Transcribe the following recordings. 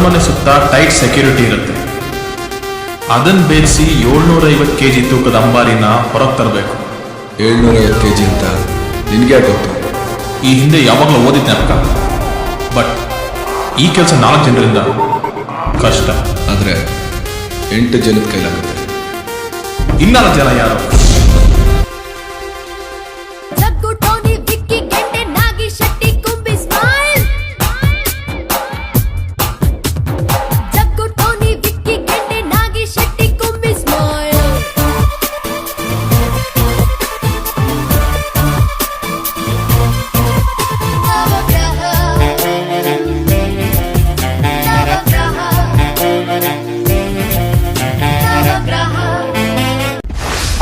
ಅರಮನೆ ಸುತ್ತ tight security ಇರುತ್ತೆ. ಅದನ್ನ ಬೇಯಿಸಿ 750 kg ತೂಕದ ಅಂಬಾರಿನ ಹೊರಗೆ ತರಬೇಕು. 750 kg ಅಂತ ನಿನ್ಗೆ ಗೊತ್ತು? ಈ ಹಿಂದೆ ಯಾವಾಗಲೂ ಓದಿದ್ದೆ ಅಕ್ಕ. ಬಟ್ ಈ ಕೆಲಸ 4 ಜನರಿಂದ ಕಷ್ಟ. ಆದರೆ 8 ಜನದ ಕೈಲಾಗುತ್ತೆ. 4 ಜನ ಯಾರು?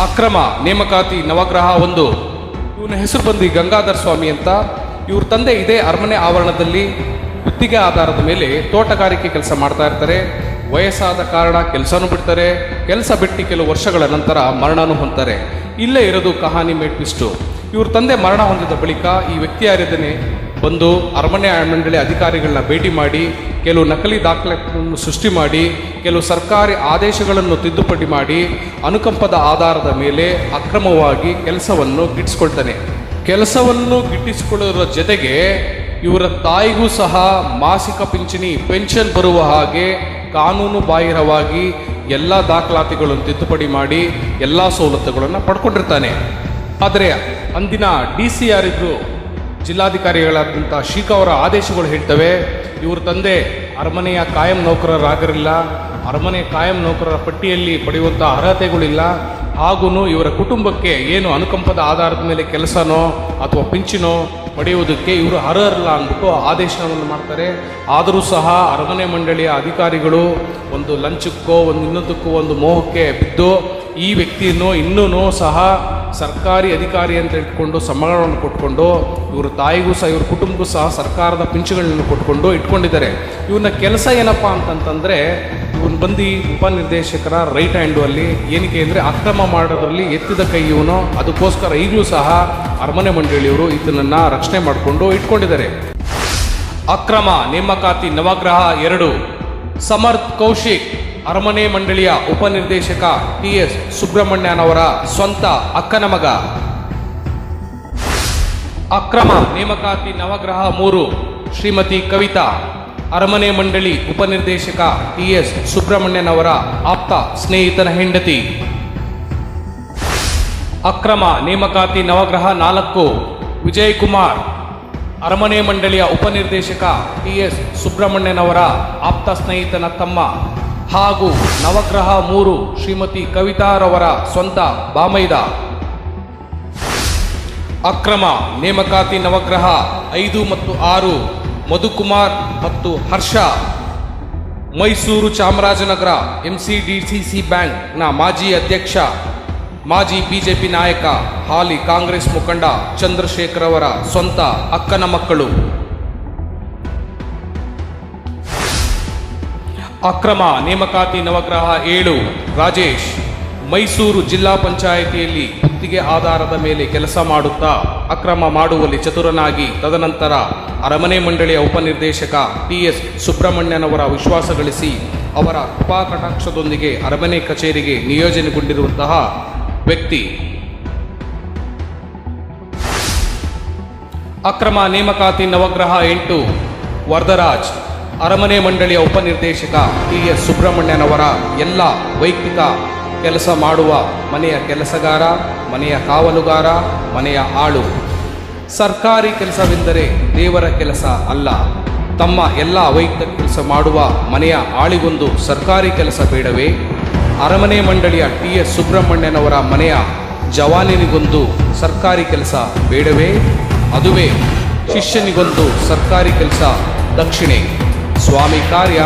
ಅಕ್ರಮ ನೇಮಕಾತಿ ನವಗ್ರಹ 1. ಇವನ ಹೆಸರು ಬಂದು ಗಂಗಾಧರ ಸ್ವಾಮಿ ಅಂತ. ಇವ್ರ ತಂದೆ ಇದೇ ಅರಮನೆ ಆವರಣದಲ್ಲಿ ಗುತ್ತಿಗೆ ಆಧಾರದ ಮೇಲೆ ತೋಟಗಾರಿಕೆ ಕೆಲಸ ಮಾಡ್ತಾ ಇರ್ತಾರೆ. ವಯಸ್ಸಾದ ಕಾರಣ ಕೆಲಸನೂ ಬಿಡ್ತಾರೆ. ಕೆಲಸ ಬಿಟ್ಟು ಕೆಲವು ವರ್ಷಗಳ ನಂತರ ಮರಣನೂ ಹೊಂದ್ತಾರೆ. ಇಲ್ಲೇ ಇರೋದು ಕಹಾನಿ ಮೇಡ್ ಟ್ವಿಸ್ಟು. ಇವ್ರ ತಂದೆ ಮರಣ ಹೊಂದಿದ ಬಳಿಕ ಈ ವ್ಯಕ್ತಿ ಯಾರಿದ್ದಾನೆ ಬಂದು ಅರಮನೆ ಮಂಡಳಿ ಅಧಿಕಾರಿಗಳನ್ನ ಭೇಟಿ ಮಾಡಿ ಕೆಲವು ನಕಲಿ ದಾಖಲೆಗಳನ್ನು ಸೃಷ್ಟಿ ಮಾಡಿ ಕೆಲವು ಸರ್ಕಾರಿ ಆದೇಶಗಳನ್ನು ತಿದ್ದುಪಡಿ ಮಾಡಿ ಅನುಕಂಪದ ಆಧಾರದ ಮೇಲೆ ಅಕ್ರಮವಾಗಿ ಕೆಲಸವನ್ನು ಗಿಟ್ಟಿಸ್ಕೊಳ್ತಾನೆ. ಕೆಲಸವನ್ನು ಗಿಟ್ಟಿಸಿಕೊಳ್ಳೋದ್ರ ಜೊತೆಗೆ ಇವರ ತಾಯಿಗೂ ಸಹ ಮಾಸಿಕ ಪಿಂಚಣಿ ಪೆನ್ಷನ್ ಬರುವ ಹಾಗೆ ಕಾನೂನು ಬಾಹಿರವಾಗಿ ಎಲ್ಲ ದಾಖಲಾತಿಗಳನ್ನು ತಿದ್ದುಪಡಿ ಮಾಡಿ ಎಲ್ಲ ಸವಲತ್ತುಗಳನ್ನು ಪಡ್ಕೊಂಡಿರ್ತಾನೆ. ಆದರೆ ಅಂದಿನ DC ಯಾರಿದ್ರು ಜಿಲ್ಲಾಧಿಕಾರಿಗಳಾದಂಥ ಶೀಖ ಅವರ ಆದೇಶಗಳು ಹೇಳ್ತವೆ ಇವ್ರ ತಂದೆ ಅರಮನೆಯ ಕಾಯಂ ನೌಕರರಾಗಿರಲಿಲ್ಲ, ಅರಮನೆ ಕಾಯಂ ನೌಕರರ ಪಟ್ಟಿಯಲ್ಲಿ ಪಡೆಯುವಂಥ ಅರ್ಹತೆಗಳಿಲ್ಲ, ಹಾಗೂ ಇವರ ಕುಟುಂಬಕ್ಕೆ ಏನು ಅನುಕಂಪದ ಆಧಾರದ ಮೇಲೆ ಕೆಲಸನೋ ಅಥವಾ ಪಿಂಚನೋ ಪಡೆಯುವುದಕ್ಕೆ ಇವರು ಅರ್ಹರಲ್ಲ ಅಂದ್ಬಿಟ್ಟು ಆದೇಶವನ್ನು ಮಾಡ್ತಾರೆ. ಆದರೂ ಸಹ ಅರಮನೆ ಮಂಡಳಿಯ ಅಧಿಕಾರಿಗಳು ಒಂದು ಲಂಚಕ್ಕೋ ಇನ್ನೊಂದಕ್ಕೂ ಒಂದು ಮೋಹಕ್ಕೆ ಬಿದ್ದು ಈ ವ್ಯಕ್ತಿಯನ್ನು ಇನ್ನೂ ಸಹ ಸರ್ಕಾರಿ ಅಧಿಕಾರಿ ಅಂತ ಇಟ್ಕೊಂಡು ಸಂಬಳವನ್ನು ಕೊಟ್ಕೊಂಡು ಇವ್ರ ತಾಯಿಗೂ ಸಹ ಇವ್ರ ಕುಟುಂಬಕ್ಕೂ ಸಹ ಸರ್ಕಾರದ ಪಿಂಚಣಿಗಳನ್ನು ಕೊಟ್ಕೊಂಡು ಇಟ್ಕೊಂಡಿದ್ದಾರೆ. ಇವನ ಕೆಲಸ ಏನಪ್ಪ ಅಂತಂತಂದರೆ ಇವನು ಬಂದು ಉಪನಿರ್ದೇಶಕರ ರೈಟ್ ಹ್ಯಾಂಡು ಅಲ್ಲಿ. ಏನಕ್ಕೆ ಅಂದರೆ ಅಕ್ರಮ ಮಾಡೋದ್ರಲ್ಲಿ ಎತ್ತಿದ ಕೈ ಇವನು. ಅದಕ್ಕೋಸ್ಕರ ಈಗಲೂ ಸಹ ಅರಮನೆ ಮಂಡಳಿಯವರು ಇದನ್ನು ರಕ್ಷಣೆ ಮಾಡಿಕೊಂಡು ಇಟ್ಕೊಂಡಿದ್ದಾರೆ. ಅಕ್ರಮ ನೇಮಕಾತಿ ನವಗ್ರಹ 2. ಸಮರ್ಥ್ ಕೌಶಿಕ್ ಅರಮನೆ ಮಂಡಳಿಯ ಉಪನಿರ್ದೇಶಕ TS ಸುಬ್ರಹ್ಮಣ್ಯನವರ ಸ್ವಂತ ಅಕ್ಕನ ಮಗ. ಅಕ್ರಮ ನೇಮಕಾತಿ ನವಗ್ರಹ 3. ಶ್ರೀಮತಿ ಕವಿತಾ ಅರಮನೆ ಮಂಡಳಿ ಉಪನಿರ್ದೇಶಕ TS ಸುಬ್ರಹ್ಮಣ್ಯನವರ ಆಪ್ತ ಸ್ನೇಹಿತನ ಹೆಂಡತಿ. ಅಕ್ರಮ ನೇಮಕಾತಿ ನವಗ್ರಹ 4. ವಿಜಯ್ ಕುಮಾರ್ ಅರಮನೆ ಮಂಡಳಿಯ ಉಪನಿರ್ದೇಶಕ TS ಸುಬ್ರಹ್ಮಣ್ಯನವರ ಆಪ್ತ ಸ್ನೇಹಿತನ ತಮ್ಮ ಹಾಗೂ ನವಗ್ರಹ 3. ಶ್ರೀಮತಿ ಕವಿತಾರವರ ಸ್ವಂತ ಬಾಮೈದ. ಅಕ್ರಮ ನೇಮಕಾತಿ ನವಗ್ರಹ 5 ಮತ್ತು 6. ಮಧುಕುಮಾರ್ ಮತ್ತು ಹರ್ಷ ಮೈಸೂರು ಚಾಮರಾಜನಗರ MCDCC ಬ್ಯಾಂಕ್ನ ಮಾಜಿ ಅಧ್ಯಕ್ಷ, ಮಾಜಿ BJP ನಾಯಕ, ಹಾಲಿ ಕಾಂಗ್ರೆಸ್ ಮುಖಂಡ ಚಂದ್ರಶೇಖರ್ ಅವರ ಸ್ವಂತ ಅಕ್ಕನ ಮಕ್ಕಳು. ಅಕ್ರಮ ನೇಮಕಾತಿ ನವಗ್ರಹ 7. ರಾಜೇಶ್ ಮೈಸೂರು ಜಿಲ್ಲಾ ಪಂಚಾಯಿತಿಯಲ್ಲಿ ಗುತ್ತಿಗೆ ಆಧಾರದ ಮೇಲೆ ಕೆಲಸ ಮಾಡುತ್ತಾ ಅಕ್ರಮ ಮಾಡುವಲ್ಲಿ ಚತುರನಾಗಿ ತದನಂತರ ಅರಮನೆ ಮಂಡಳಿಯ ಉಪನಿರ್ದೇಶಕ TS ಸುಬ್ರಹ್ಮಣ್ಯನವರ ವಿಶ್ವಾಸ ಗಳಿಸಿ ಅವರ ಕೃಪಾಕಟಾಕ್ಷದೊಂದಿಗೆ ಅರಮನೆ ಕಚೇರಿಗೆ ನಿಯೋಜನೆಗೊಂಡಿರುವಂತಹ ವ್ಯಕ್ತಿ. ಅಕ್ರಮ ನೇಮಕಾತಿ ನವಗ್ರಹ 8. ವರದರಾಜ್ ಅರಮನೆ ಮಂಡಳಿಯ ಉಪನಿರ್ದೇಶಕ TS ಸುಬ್ರಹ್ಮಣ್ಯನವರ ಎಲ್ಲ ವೈಯಕ್ತಿಕ ಕೆಲಸ ಮಾಡುವ ಮನೆಯ ಕೆಲಸಗಾರ, ಮನೆಯ ಕಾವಲುಗಾರ, ಮನೆಯ ಆಳು. ಸರ್ಕಾರಿ ಕೆಲಸವೆಂದರೆ ದೇವರ ಕೆಲಸ ಅಲ್ಲ. ತಮ್ಮ ಎಲ್ಲ ವೈಯಕ್ತಿಕ ಕೆಲಸ ಮಾಡುವ ಮನೆಯ ಆಳಿಗೊಂದು ಸರ್ಕಾರಿ ಕೆಲಸ ಬೇಡವೇ? ಅರಮನೆ ಮಂಡಳಿಯ TS ಸುಬ್ರಹ್ಮಣ್ಯನವರ ಮನೆಯ ಜವಾನಿನಿಗೊಂದು ಸರ್ಕಾರಿ ಕೆಲಸ ಬೇಡವೇ? ಅದುವೇ ಶಿಷ್ಯನಿಗೊಂದು ಸರ್ಕಾರಿ ಕೆಲಸ ದಕ್ಷಿಣೆ. ಸ್ವಾಮಿ ಕಾರ್ಯ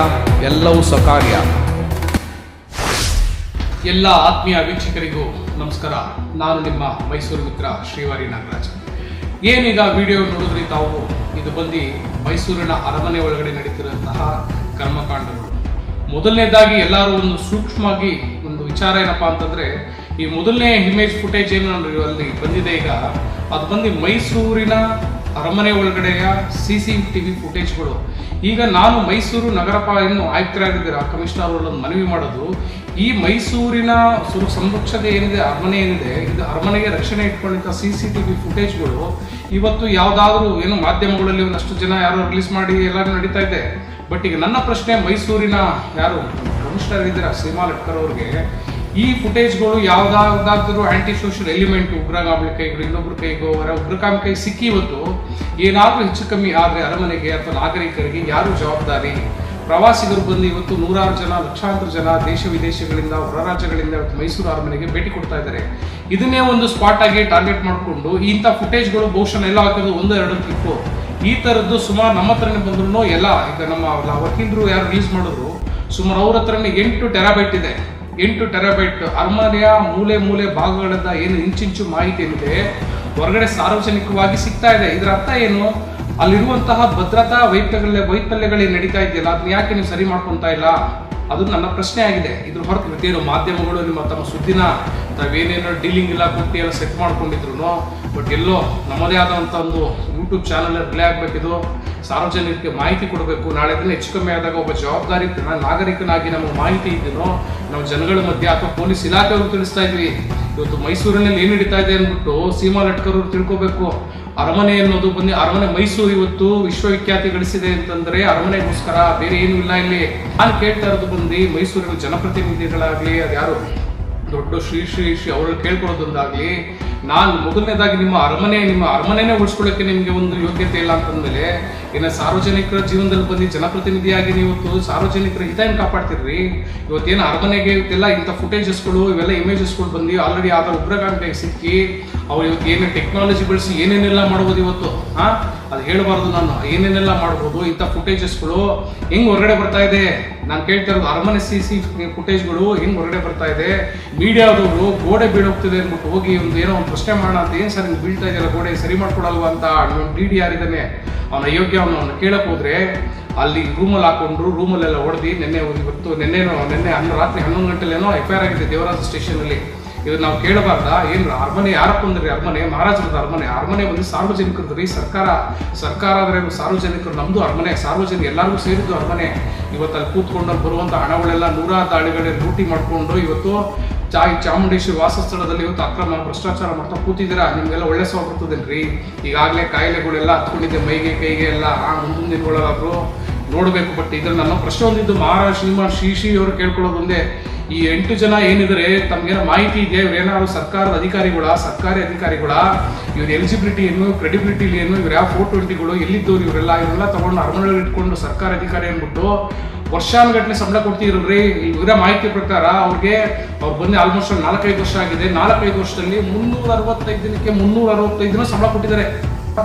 ಎಲ್ಲವೂ ಸಕಾರ್ಯ. ಎಲ್ಲ ಆತ್ಮೀಯ ವೀಕ್ಷಕರಿಗೂ ನಮಸ್ಕಾರ. ನಾನು ನಿಮ್ಮ ಮೈಸೂರು ಮಿತ್ರ ಶ್ರೀವಾರಿ ನಾಗರಾಜ್. ಏನೀಗ ವಿಡಿಯೋ ನೋಡಿದ್ರಿ ತಾವು, ಇದು ಬಂದು ಮೈಸೂರಿನ ಅರಮನೆ ಒಳಗಡೆ ನಡೀತಿರುವಂತಹ ಕರ್ಮಕಾಂಡಗಳು. ಮೊದಲನೇದಾಗಿ ಎಲ್ಲರೂ ಒಂದು ಸೂಕ್ಷ್ಮವಾಗಿ ಒಂದು ವಿಚಾರ ಏನಪ್ಪಾ ಅಂತಂದ್ರೆ, ಈ ಮೊದಲನೇ ಇಮೇಜ್ ಫುಟೇಜ್ ಏನು ಅಲ್ಲಿ ಬಂದಿದೆ ಈಗ, ಅದು ಬಂದು ಮೈಸೂರಿನ ಅರಮನೆ ಒಳಗಡೆಯ CCTV ಫುಟೇಜ್ಗಳು. ಈಗ ನಾನು ಮೈಸೂರು ನಗರ ಏನು ಆಯುಕ್ತರಾಗಿದ್ದೀರಾ ಕಮಿಷನರ್ ಒಂದು ಮನವಿ ಮಾಡೋದು, ಈ ಮೈಸೂರಿನ ಸಂರಕ್ಷತೆ ಏನಿದೆ, ಅರಮನೆ ಏನಿದೆ, ಇದು ಅರಮನೆಗೆ ರಕ್ಷಣೆ ಇಟ್ಕೊಂಡಿದ್ದ CCTV ಫುಟೇಜ್ಗಳು ಇವತ್ತು ಯಾವುದಾದ್ರೂ ಏನು ಮಾಧ್ಯಮಗಳಲ್ಲಿ ಒಂದಷ್ಟು ಜನ ಯಾರೋ ರಿಲೀಸ್ ಮಾಡಿ ಎಲ್ಲರೂ ನಡೀತಾ ಇದೆ. ಬಟ್ ಈಗ ನನ್ನ ಪ್ರಶ್ನೆ, ಮೈಸೂರಿನ ಯಾರು ಕಮಿಷನರ್ ಇದ್ದೀರಾ ಸೀಮಾ ಲಟ್ಕರ್ ಅವ್ರಿಗೆ ಈ ಫುಟೇಜ್ಗಳು ಯಾವುದಾದ್ರೂ ಆಂಟಿ ಸೋಷಿಯಲ್ ಎಲಿಮೆಂಟ್ ಉಗ್ರಗಾಮಿ ಕೈಗಳು ಇನ್ನೊಬ್ರ ಕೈಗೋ ಉಗ್ರಗಾಮಿ ಕೈ ಸಿಕ್ಕಿ ಇವತ್ತು ಏನಾದರೂ ಹೆಚ್ಚು ಕಮ್ಮಿ ಆದರೆ ಅರಮನೆಗೆ ಅಥವಾ ನಾಗರಿಕರಿಗೆ ಯಾರು ಜವಾಬ್ದಾರಿ? ಪ್ರವಾಸಿಗರು ಬಂದು ಇವತ್ತು ನೂರಾರು ಜನ ಲಕ್ಷಾಂತರ ಜನ ದೇಶ ವಿದೇಶಗಳಿಂದ ಹೊರ ರಾಜ್ಯಗಳಿಂದ ಇವತ್ತು ಮೈಸೂರು ಅರಮನೆಗೆ ಭೇಟಿ ಕೊಡ್ತಾ ಇದ್ದಾರೆ. ಇದನ್ನೇ ಒಂದು ಸ್ಪಾಟ್ ಆಗಿ ಟಾರ್ಗೆಟ್ ಮಾಡಿಕೊಂಡು ಇಂಥ ಫುಟೇಜ್ಗಳು ಬಹುಶಃ ಎಲ್ಲ ಹಾಕೋದು 1-2 ಕ್ಲಿಪ್ಪು ಈ ಥರದ್ದು ಸುಮಾರು ನಮ್ಮ ಹತ್ರನೇ ಬಂದ್ರು ಎಲ್ಲ. ಈಗ ನಮ್ಮ ವಕೀಲರು ಯಾರು ರಿಲೀಸ್ ಮಾಡಿದ್ರು ಸುಮಾರು ಅವ್ರ ಹತ್ರನೇ 8 ಟೆರಾಬೈಟ್ ಇದೆ. 8 ಟೆರಾಬೈಟ್ ಅರಮನೆಯ ಮೂಲೆ ಭಾಗಗಳಿಂದ ಏನು ಇಂಚಿಂಚು ಮಾಹಿತಿ ಏನಿದೆ ಹೊರಗಡೆ ಸಾರ್ವಜನಿಕವಾಗಿ ಸಿಗ್ತಾ ಇದೆ. ಇದರ ಅರ್ಥ ಏನು? ಅಲ್ಲಿರುವಂತಹ ಭದ್ರತಾ ವೈಫಲ್ಯಗಳೇನು ನಡೀತಾ ಇದೆಯಲ್ಲ ಅದನ್ನ ಯಾಕೆ ನೀವು ಸರಿ ಮಾಡ್ಕೊತಾ ಇಲ್ಲ? ಅದು ನನ್ನ ಪ್ರಶ್ನೆ ಆಗಿದೆ. ಇದ್ರ ಹೊರತು ಮತ್ತೇನು ಮಾಧ್ಯಮಗಳು ತಮ್ಮ ಸುದ್ದಿನ ತಾವೇನೇನೋ ಡೀಲಿಂಗ್ ಇಲ್ಲ ಕೊಟ್ಟು ಎಲ್ಲ ಸೆಟ್ ಮಾಡ್ಕೊಂಡಿದ್ರು, ಬಟ್ ಎಲ್ಲೋ ನಮ್ಮದೇ ಆದಂಥ ಒಂದು ಯೂಟ್ಯೂಬ್ ಚಾನಲ್ ರಿಲೇ ಆಗಬೇಕಿದು, ಸಾರ್ವಜನಿಕರಿಗೆ ಮಾಹಿತಿ ಕೊಡಬೇಕು. ನಾಳೆ ದಿನ ಹೆಚ್ಚು ಕಮ್ಮಿ ಆದಾಗ ಒಬ್ಬ ಜವಾಬ್ದಾರಿ ನಾಗರಿಕನಾಗಿ ನಮಗೆ ಮಾಹಿತಿ ಇದ್ದೀನೋ ನಾವು ಜನಗಳ ಮಧ್ಯೆ ಅಥವಾ ಪೊಲೀಸ್ ಇಲಾಖೆಯವರು ತಿಳಿಸ್ತಾ ಇದ್ವಿ. ಇವತ್ತು ಮೈಸೂರಿನಲ್ಲಿ ಏನು ನಡೀತಾ ಇದೆ ಅಂದ್ಬಿಟ್ಟು ಸೀಮಾ ಲಟ್ಕರ್ ಅವರು ತಿಳ್ಕೊಬೇಕು. ಅರಮನೆ ಅನ್ನೋದು ಬಂದು ಅರಮನೆ ಮೈಸೂರು ಇವತ್ತು ವಿಶ್ವವಿಖ್ಯಾತಿ ಗಳಿಸಿದೆ ಅಂತಂದ್ರೆ ಅರಮನೆಗೋಸ್ಕರ, ಬೇರೆ ಏನು ಇಲ್ಲ ಇಲ್ಲಿ. ನಾನು ಕೇಳ್ತಾ ಇರೋದು ಬಂದು ಮೈಸೂರಿನ ಜನಪ್ರತಿನಿಧಿಗಳಾಗ್ಲಿ ಅದ್ಯಾರು ದೊಡ್ಡ ಶ್ರೀ ಅವ್ರಲ್ಲಿ ಕೇಳ್ಕೊಳ್ಳೋದೊಂದಾಗ್ಲಿ, ನಾನು ಮೊದಲನೇದಾಗಿ ನಿಮ್ಮ ಅರಮನೆನೇ ಉಳಿಸ್ಕೊಳ್ಳೋಕೆ ನಿಮಗೆ ಒಂದು ಯೋಗ್ಯತೆ ಇಲ್ಲ ಅಂತಂದ್ಮೇಲೆ ಇನ್ನು ಸಾರ್ವಜನಿಕರ ಜೀವನದಲ್ಲಿ ಬಂದು ಜನಪ್ರತಿನಿಧಿಯಾಗಿ ನೀವು ಸಾರ್ವಜನಿಕರ ಹಿತ ಏನು ಕಾಪಾಡ್ತಿರ್ರಿ? ಇವತ್ತೇನು ಅರಮನೆಗೆ ಇವತ್ತೆಲ್ಲ ಇಂಥ ಫುಟೇಜಸ್ಗಳು ಇವೆಲ್ಲ ಇಮೇಜಸ್ಗಳು ಬಂದು ಆಲ್ರೆಡಿ ಆದ ಉಗ್ರಗಾಮಿಗೆ ಸಿಕ್ಕಿ ಅವ್ರು ಇವತ್ತು ಏನೇ ಟೆಕ್ನಾಲಜಿ ಬಳಸಿ ಏನೇನೆಲ್ಲ ಮಾಡ್ಬೋದು ಇವತ್ತು ಅದು ಹೇಳಬಾರ್ದು. ನಾನು ಏನೇನೆಲ್ಲ ಮಾಡ್ಬೋದು ಇಂಥ ಫುಟೇಜಸ್ಗಳು ಹೆಂಗ್ ಹೊರಗಡೆ ಬರ್ತಾ ಇದೆ? ನಾನು ಕೇಳ್ತಾ ಇರೋದು ಅರಮನೆ CC ಫುಟೇಜ್ಗಳು ಹೆಂಗ್ ಹೊರಗಡೆ ಬರ್ತಾ ಇದೆ? ಮೀಡಿಯಾದವರು ಗೋಡೆ ಬೀಳೋಗ್ತಿದೆ ಅಂದ್ಬಿಟ್ಟು ಹೋಗಿ ಏನೋ ಒಂದು ಪ್ರಶ್ನೆ ಮಾಡೋಣ ಅಂತ, ಏನು ಸರ್ ಹಿಂಗೆ ಬೀಳ್ತಾ ಇದೆಯಲ್ಲ ಗೋಡೆ ಸರಿ ಮಾಡ್ಕೊಡಲ್ವ ಅಂತ DD ಯಾರಿದ್ದಾನೆ ಅವನ ಅಯೋಗ್ಯ ಅವನು ಕೇಳಕ್ ಹೋದ್ರೆ ಅಲ್ಲಿ ರೂಮಲ್ಲಿ ಹಾಕೊಂಡ್ರು, ರೂಮಲ್ಲೆಲ್ಲ ಹೊಡೆದು ನಿನ್ನೆ ರಾತ್ರಿ 11 ಗಂಟೆಲೇನೋ FIR ಆಗಿದೆ ದೇವರಾಜ ಸ್ಟೇಷನಲ್ಲಿ. ಇದು ನಾವು ಕೇಳಬಾರ್ದಾ? ಏನು ಅರಮನೆ ಯಾರಪ್ಪ ಅಂದ್ರಿ? ಅರಮನೆ ಮಹಾರಾಜರದ ಅರಮನೆ ಬಂದು ಸಾರ್ವಜನಿಕರದ್ದು ರೀ. ಸರ್ಕಾರ ಆದರೆ ಸಾರ್ವಜನಿಕರು, ನಮ್ದು ಅರಮನೆ ಸಾರ್ವಜನಿಕ ಎಲ್ಲರಿಗೂ ಸೇರಿದ್ದು ಅರಮನೆ. ಇವತ್ತು ಅಲ್ಲಿ ಕೂತ್ಕೊಂಡು ಬರುವಂಥ ಹಣಗಳೆಲ್ಲ ನೂರಾರು ದಾಳಿಗಳೇ ಲೂಟಿ ಮಾಡಿಕೊಂಡು ಇವತ್ತು ಚಾಮುಂಡೇಶ್ವರಿ ವಾಸಸ್ಥಳದಲ್ಲಿ ಇವತ್ತು ಅಕ್ರಮ ಭ್ರಷ್ಟಾಚಾರ ಮಾಡ್ತಾ ಕೂತಿದ್ದೀರಾ. ನಿಮ್ಗೆಲ್ಲ ಒಳ್ಳೆ ಸಹ ಬರ್ತದೇನ್ರಿ? ಈಗಾಗಲೇ ಕಾಯಿಲೆಗಳೆಲ್ಲ ಹತ್ಕೊಂಡಿದ್ದೆ ಮೈಗೆ ಕೈಗೆ ಎಲ್ಲ. ಮುಂದಿನ ದಿನಗಳಾದ್ರು ನೋಡಬೇಕು. ಬಟ್ ಇದ್ರಲ್ಲಿ ನನ್ನ ಪ್ರಶ್ನೆ ಒಂದಿದ್ದು, ಮಹಾರಾಜ ಶ್ರೀಮಾನ್ ಶ್ರೀ ಅವರು ಕೇಳ್ಕೊಳ್ಳೋದೊಂದೇ, ಈ 8 ಜನ ಏನಿದ್ರೆ ತಮ್ಗೇನೋ ಮಾಹಿತಿ ಇದೆ, ಇವ್ರೇನಾದ್ರು ಸರ್ಕಾರಿ ಅಧಿಕಾರಿಗಳ ಇವ್ರ ಎಲಿಜಿಬಿಲಿಟಿ ಏನು, ಕ್ರೆಡಿಬಿಲಿಟಿ ಏನು, ಇವ್ರು ಯಾವ 420ಗಳು ಎಲ್ಲಿದ್ದವ್ರು ಇವರೆಲ್ಲ ತಗೊಂಡು ಅರಮನೆ ಇಟ್ಕೊಂಡು ಸರ್ಕಾರಿ ಅಧಿಕಾರಿ ಅಂದ್ಬಿಟ್ಟು ವರ್ಷಾನುಗಟ್ಟಲೆ ಸಂಬಳ ಕೊಡ್ತಿರ್ರಿ. ಇವರ ಮಾಹಿತಿ ಪ್ರಕಾರ ಅವ್ರು ಬಂದು ಆಲ್ಮೋಸ್ಟ್ 4-5 ವರ್ಷ ಆಗಿದೆ. 4-5 ವರ್ಷದಲ್ಲಿ 365 ದಿನಕ್ಕೆ 365 ದಿನ ಸಂಬಳ ಕೊಟ್ಟಿದ್ದಾರೆ.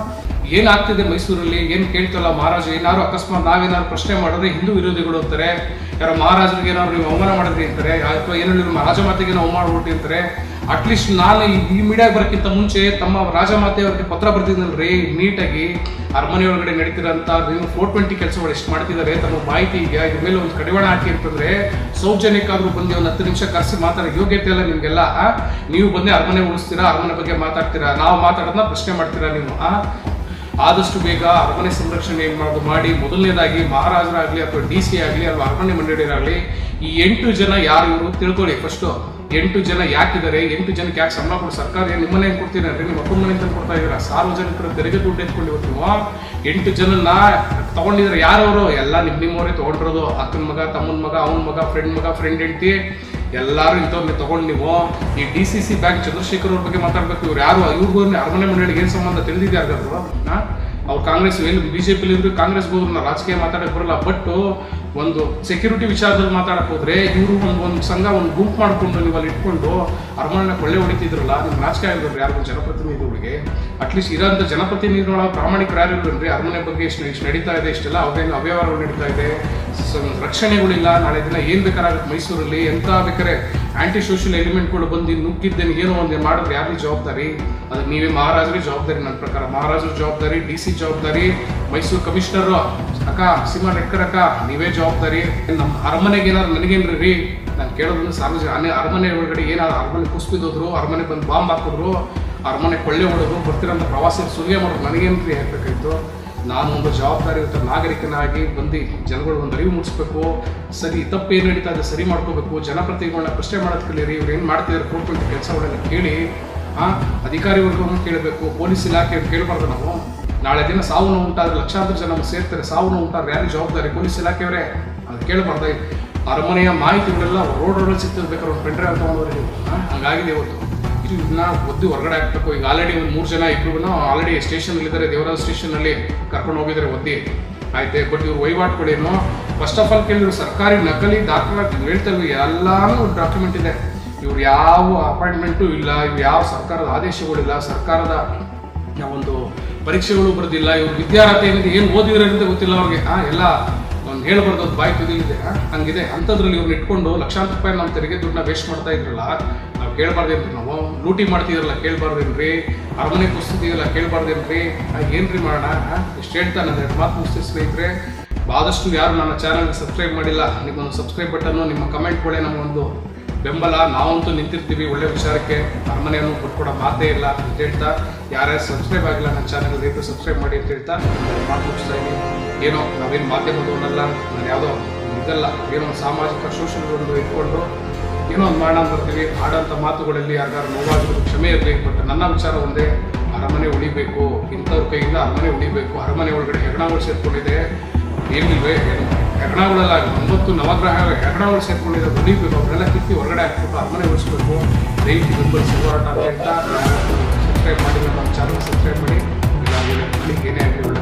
ಏನಾಗ್ತಿದೆ ಮೈಸೂರಲ್ಲಿ ಏನು ಕೇಳ್ತಲ್ಲ ಮಹಾರಾಜ? ಏನಾದ್ರು ಅಕಸ್ಮಾತ್ ನಾವೇನಾದ್ರು ಪ್ರಶ್ನೆ ಮಾಡಿದ್ರೆ ಹಿಂದೂ ವಿರೋಧಿಗಳು ಅಂತಾರೆ, ಯಾರೋ ಮಹಾರಾಜರಿಗೆ ಏನಾದ್ರು ನೀವು ಅವಮಾನ ಮಾಡಿದ್ರಿ ಅಂತಾರೆ, ಅಥವಾ ಏನಾದ್ರು ರಾಜಮಾತೆಗೆ ನಾವು ಅವಮಾನ ಮಾಡ್ಬಿಟ್ಟು ಅಂತಾರೆ. ಅಟ್ಲೀಸ್ಟ್ ನಾನು ಈ ಮೀಡಿಯಾಗೆ ಬರೋಕ್ಕಿಂತ ಮುಂಚೆ ತಮ್ಮ ರಾಜಮಾತೆಯವ್ರಿಗೆ ಪತ್ರ ಬರ್ತಿದ್ನಲ್ರಿ, ನೀಟಾಗಿ ಅರಮನೆ ಒಳಗಡೆ ನಡೀತಿರೋಂಥ 420 ಕೆಲಸಗಳು ಎಷ್ಟು ಮಾಡ್ತಿದ್ದಾರೆ ತಮ್ಮ ಮಾಹಿತಿ ಇದೆಯಾ? ಇದ್ರ ಮೇಲೆ ಒಂದು ಕಡಿವಾಣ ಹಾಕಿ ಅಂತಂದ್ರೆ ಸೌಜನ್ಯಕ್ಕೆ ಆದ್ರೂ ಬಂದು ಒಂದು 10 ನಿಮಿಷ ಕರೆಸಿ ಮಾತಾಡೋ ಯೋಗ್ಯತೆ ಇಲ್ಲ ನಿಮ್ಗೆಲ್ಲ. ನೀವು ಬಂದು ಅರಮನೆ ಉಳಿಸ್ತೀರಾ, ಅರಮನೆ ಬಗ್ಗೆ ಮಾತಾಡ್ತೀರಾ, ನಾವು ಮಾತಾಡೋದನ್ನ ಪ್ರಶ್ನೆ ಮಾಡ್ತೀರಾ ನೀವು. ಆದಷ್ಟು ಬೇಗ ಅರಮನೆ ಸಂರಕ್ಷಣೆ ಏನು ಮಾಡೋದು ಮಾಡಿ, ಮೊದಲನೇದಾಗಿ ಮಹಾರಾಜರಾಗಲಿ ಅಥವಾ DC ಆಗಲಿ ಅಥವಾ ಅರಮನೆ ಮಂಡಳಿಯರಾಗಲಿ ಈ 8 ಜನ ಯಾರು ಇವರು ತಿಳ್ಕೊಳ್ಳಿ. ಫಸ್ಟು 8 ಜನ ಯಾಕಿದ್ದಾರೆ, 8 ಜನಕ್ಕೆ ಯಾಕೆ ಸಂಬಳ ಕೊಡು? ಸರ್ಕಾರ ನಿಮ್ಮನೆ ಏನು ಕೊಡ್ತೀನಿ ಅಂದ್ರೆ ನಿಮ್ಮ ಅಪ್ಪನ ಮನೆ ತಂದು ಕೊಡ್ತಾ ಇದ್ದೀರಾ. ಸಾರ್ವಜನಿಕರ ತೆರಿಗೆ ದುಡ್ಡು ಎತ್ಕೊಂಡು ಇವತ್ತು ನೀವು 8 ಜನನ್ನ ತಗೊಂಡಿದ್ರೆ ಯಾರವರು? ಎಲ್ಲ ನಿಮ್ಮವರೇ ತಗೊಂಡಿರೋದು. ಅಕ್ಕನ ಮಗ, ತಮ್ಮನ ಮಗ, ಅವನ ಮಗ, ಫ್ರೆಂಡ್ ಹೆಂಡತಿ ಎಲ್ಲರೂ ಇಂಥವ್ರನ್ನ ತಗೊಂಡು ನೀವು ಈ DCC ಬ್ಯಾಂಕ್ ಚಂದ್ರಶೇಖರ್ ಅವ್ರ ಬಗ್ಗೆ ಮಾತಾಡ್ಬೇಕು. ಇವ್ರು ಯಾರು? ಇವ್ರಿಗೂ ಅರಮನೆ ಮಂಡಳಿಗೆ ಏನು ಸಂಬಂಧ ತಿಳಿದಿದೆ ಹಾಗಾದ್ರು? ಅವ್ರು ಕಾಂಗ್ರೆಸ್ ಏನು BJP ಇದ್ರು, ಕಾಂಗ್ರೆಸ್ ಹೋದ್ರು, ರಾಜಕೀಯ ಮಾತಾಡಕ್ಕೆ ಬರಲ್ಲ. ಬಟ್ ಒಂದು ಸೆಕ್ಯೂರಿಟಿ ವಿಚಾರದಲ್ಲಿ ಮಾತಾಡಕ್ ಹೋದ್ರೆ ಇವರು ಒಂದು ಸಂಘ ಒಂದು ಗುಂಪು ಮಾಡ್ಕೊಂಡು ನೀವು ಅಲ್ಲಿ ಇಟ್ಕೊಂಡು ಅರಮನೆನ ಕೊಳ್ಳೆ ಹೊಡಿತಿದ್ರಲ್ಲ, ನಿಮ್ಗೆ ನಾಚಿಕೆ ಆಗಿದ್ರು ಯಾರು ಜನಪ್ರತಿನಿಧಿಗಳಿಗೆ? ಅಟ್ಲೀಸ್ಟ್ ಇರೋಂಥ ಜನಪ್ರತಿನಿಧಿಗಳ ಪ್ರಾಮಾಣಿಕರು ಯಾರು ಇಲ್ರಿ? ಅರಮನೆ ಬಗ್ಗೆ ಎಷ್ಟು ನಡೀತಾ ಇದೆ, ಇಷ್ಟೆಲ್ಲ ಅವ್ಯವಹಾರಗಳು ನಡೀತಾ ಇದೆ, ರಕ್ಷಣೆಗಳಿಲ್ಲ. ನಾಳೆ ದಿನ ಏನು ಬೇಕಾಗುತ್ತೆ ಮೈಸೂರಲ್ಲಿ? ಎಂತ ಬೇಕಾರೆ ಆಂಟಿ ಸೋಷಿಯಲ್ ಎಲಿಮೆಂಟ್ಗಳು ಬಂದು ನುಗ್ಗಿದ್ದೇನೆ ಏನೋ ಒಂದು ಮಾಡಿದ್ರೆ ಯಾರಿಗೆ ಜವಾಬ್ದಾರಿ? ಅದಕ್ಕೆ ನೀವೇ ಮಹಾರಾಜರಿಗೆ ಜವಾಬ್ದಾರಿ. ನನ್ನ ಪ್ರಕಾರ ಮಹಾರಾಜರ ಜವಾಬ್ದಾರಿ, DC ಜವಾಬ್ದಾರಿ, ಮೈಸೂರು ಕಮಿಷನರ್ ಅಕ್ಕ ಸೀಮಾ ಲಟ್ಕರ್ ಅಕ್ಕ ನೀವೇ ಜವಾಬ್ದಾರಿ. ನಮ್ಮ ಅರಮನೆಗೆ ಏನಾದ್ರು ನನಗೇನ್ರಿ? ನಾನು ಕೇಳೋದು ಸಾರ್ವಜನಿಕ ಅರಮನೆ ಒಳಗಡೆ ಏನಾದ್ರು ಅರಮನೆ ಕುಸ್ಬಿದ್ದೋದ್ರು, ಅರಮನೆ ಬಂದು ಬಾಂಬ್ ಹಾಕಿದ್ರು, ಅರಮನೆ ಕೊಳ್ಳೆ ಹೊಡೆದು ಬರ್ತಿರೋಂಥ ಪ್ರವಾಸಿಗರು ಸುಲಿಗೆ ಮಾಡೋದು ನನಗೇನ್ರಿ ಹಾಕಬೇಕಾಯ್ತು? ನಾನು ಒಂದು ಜವಾಬ್ದಾರಿಯುತ ನಾಗರಿಕನಾಗಿ ಬಂದು ಜನಗಳು ಒಂದು ಅರಿವು ಮೂಡಿಸ್ಬೇಕು, ಸರಿ ತಪ್ಪು ಏನು ನಡೀತಾ ಇದೆ ಸರಿ ಮಾಡ್ಕೋಬೇಕು, ಜನಪ್ರತಿನಿಧಿಗಳನ್ನ ಪ್ರಶ್ನೆ ಮಾಡೋದು ಕಲೀರಿ, ಇವ್ರು ಏನು ಮಾಡ್ತಿದ್ದಾರೆ ಕೊಟ್ಬಿಟ್ಟು ಕೆಲಸಗಳನ್ನ ಕೇಳಿ ಅಧಿಕಾರಿ ವರ್ಗವನ್ನು ಕೇಳಬೇಕು, ಪೊಲೀಸ್ ಇಲಾಖೆ ಕೇಳಬಾರ್ದು ನಾವು. ನಾಳೆ ದಿನ ಸಾವು ನೋವು ಉಂಟಾದ್ರೆ ಲಕ್ಷಾಂತರ ಜನ ಸೇರ್ತಾರೆ, ಸಾವು ನೋವು ಉಂಟಾದ್ರೆ ಯಾರು ಜವಾಬ್ದಾರಿ? ಪೊಲೀಸ್ ಇಲಾಖೆಯವರೇ. ಅದು ಕೇಳಬಾರ್ದು. ಅರಮನೆಯ ಮಾಹಿತಿಗಳೆಲ್ಲ ರೋಡಲ್ಲಿ ಸಿಗ್ತಿರ್ಬೇಕಾದ್ರೆ ಒಂದು ಪೆಂಡ್ರೆ ಅಂತ ತೊಗೊಂಡ್ರೆ ಹಂಗಾಗಿದೆ ಇವತ್ತು. ಇದನ್ನ ಒದ್ದು ಹೊರಗಡೆ ಹಾಕ್ಬೇಕು. ಈಗ ಆಲ್ರೆಡಿ ಒಂದು 3 ಜನ ಇಬ್ಬರು ಆಲ್ರೆಡಿ ಸ್ಟೇಷನಲ್ಲಿದ್ದಾರೆ, ದೇವರಾಜ ಸ್ಟೇಷನಲ್ಲಿ ಕರ್ಕೊಂಡು ಹೋಗಿದ್ದಾರೆ ಒದ್ದಿ ಆಯ್ತೆ. ಬಟ್ ಇವ್ರು ವಹಿವಾಟುಗಳೇನು ಫಸ್ಟ್ ಆಫ್ ಆಲ್ ಕೇಳಿದ್ರು ಸರ್ಕಾರಿ ನಕಲಿ ದಾಖಲಾತಿ ಹೇಳ್ತೇವೆ, ಎಲ್ಲಾನು ಡಾಕ್ಯುಮೆಂಟ್ ಇದೆ. ಇವ್ರು ಯಾವ ಅಪಾಯಿಂಟ್ಮೆಂಟು ಇಲ್ಲ, ಇವ್ರು ಯಾವ ಸರ್ಕಾರದ ಆದೇಶಗಳಿಲ್ಲ, ಸರ್ಕಾರದ ಒಂದು ಪರೀಕ್ಷೆಗಳು ಬರೋದಿಲ್ಲ, ಇವ್ರು ವಿದ್ಯಾರ್ಹತೆ ಏನಿದೆ ಏನು ಓದಿದ್ರೆ ಅಂತ ಗೊತ್ತಿಲ್ಲ ಅವ್ರಿಗೆ. ಎಲ್ಲ ಒಂದು ಹೇಳ್ಬಾರ್ದು, ಅದು ಬಾಯಿ ತುದಿಲಿದೆ ಹಂಗಿದೆ. ಅಂಥದ್ರಲ್ಲಿ ಇವ್ರನ್ನ ಇಟ್ಕೊಂಡು ಲಕ್ಷಾಂತರ ರೂಪಾಯಿ ನಮ್ಮ ತೆರಿಗೆ ದುಡ್ಡನ್ನ ವೇಸ್ಟ್ ಮಾಡ್ತಾ ಇದ್ರಲ್ಲ, ನಾವು ಕೇಳಬಾರ್ದೇನ್ರಿ? ನಾವು ಲೂಟಿ ಮಾಡ್ತಿದ್ರಲ್ಲ ಕೇಳಬಾರ್ದೇನ್ರಿ? ಅರಮನೆ ಕುಸ್ತಿದೆಯಲ್ಲ ಕೇಳಬಾರ್ದೇನ್ರಿ? ಏನ್ರಿ ಮಾಡೋಣ? ಇಷ್ಟು ಹೇಳ್ತಾ ನನ್ನ 2 ಮಾತು ಮುಗಿಸಿ ಸ್ನೇಹಿತರೆ. ಆದಷ್ಟು ಯಾರು ನನ್ನ ಚಾನಲ್ಗೆ ಸಬ್ಸ್ಕ್ರೈಬ್ ಮಾಡಿಲ್ಲ, ನಿಮ್ಮೊಂದು ಸಬ್ಸ್ಕ್ರೈಬ್ ಬಟನ್ನು, ನಿಮ್ಮ ಕಮೆಂಟ್ಗಳೇ ನಮಗೊಂದು ಬೆಂಬಲ. ನಾವಂತೂ ನಿಂತಿರ್ತೀವಿ ಒಳ್ಳೆ ವಿಚಾರಕ್ಕೆ, ಅರಮನೆಯನ್ನು ಬಿಟ್ಕೊಡೋ ಮಾತೇ ಇಲ್ಲ ಅಂತ ಹೇಳ್ತಾ, ಯಾರ್ಯಾರು ಸಬ್ಸ್ಕ್ರೈಬ್ ಆಗಿಲ್ಲ ನನ್ನ ಚಾನಲ್ ದಯವಿಟ್ಟು ಸಬ್ಸ್ಕ್ರೈಬ್ ಮಾಡಿ ಅಂತ ಹೇಳ್ತಾ ಮಾತು ಮುಗಿಸ್ತಾ ಇದ್ದೀನಿ. ಏನೋ ನಾವೇನು ಮಾಧ್ಯಮದವನ್ನಲ್ಲ, ನಾನು ಯಾವುದೋ ಇದಲ್ಲ, ಏನೋ ಒಂದು ಸಾಮಾಜಿಕ ಸೋಷಲ್ ಒಂದು ಇಟ್ಕೊಂಡು ಏನೋ ಒಂದು ಮಾಡೋಣ ಬರ್ತೀವಿ. ಆಡೋಂಥ ಮಾತುಗಳಲ್ಲಿ ಯಾರಿಗಾರು ನೋವಾಗಿರೋದು ಕ್ಷಮೆ ಇರಲಿ. ಬಟ್ ನನ್ನ ವಿಚಾರ ಒಂದೇ, ಅರಮನೆ ಉಳಿಬೇಕು, ಇಂಥವ್ರ ಕೈಯಿಂದ ಅರಮನೆ ಉಳಿಬೇಕು. ಅರಮನೆ ಒಳಗಡೆ ಹೆಗಣಗಳು ಸೇರ್ಕೊಂಡಿದೆ, ಏನಿಲ್ವೇ ಹೆಗಣಗಳೆಲ್ಲ 9 ನವಗ್ರಹ ಹೆಗಣಗಳು ಸೇರ್ಕೊಂಡಿದೆ, ಉಳಿಬೇಕು. ಅವರೆಲ್ಲ ಕಿತ್ತಿ ಹೊರಗಡೆ ಹಾಕ್ಬಿಟ್ಟು ಅರಮನೆ ಉಳಿಸ್ಬೇಕು. ದಯವಿಟ್ಟು ಬೆಂಬಲಿಸಿ ಹೋರಾಟ ಅಂತ ಹೇಳ್ತಾ, ಸಬ್ಸ್ಕ್ರೈಬ್ ಮಾಡಿಲ್ಲ ನಮ್ಮ ಚಾನಲ್ ಸಬ್ಸ್ಕ್ರೈಬ್ ಮಾಡಿ. ಏನೇ ಆಗಲಿ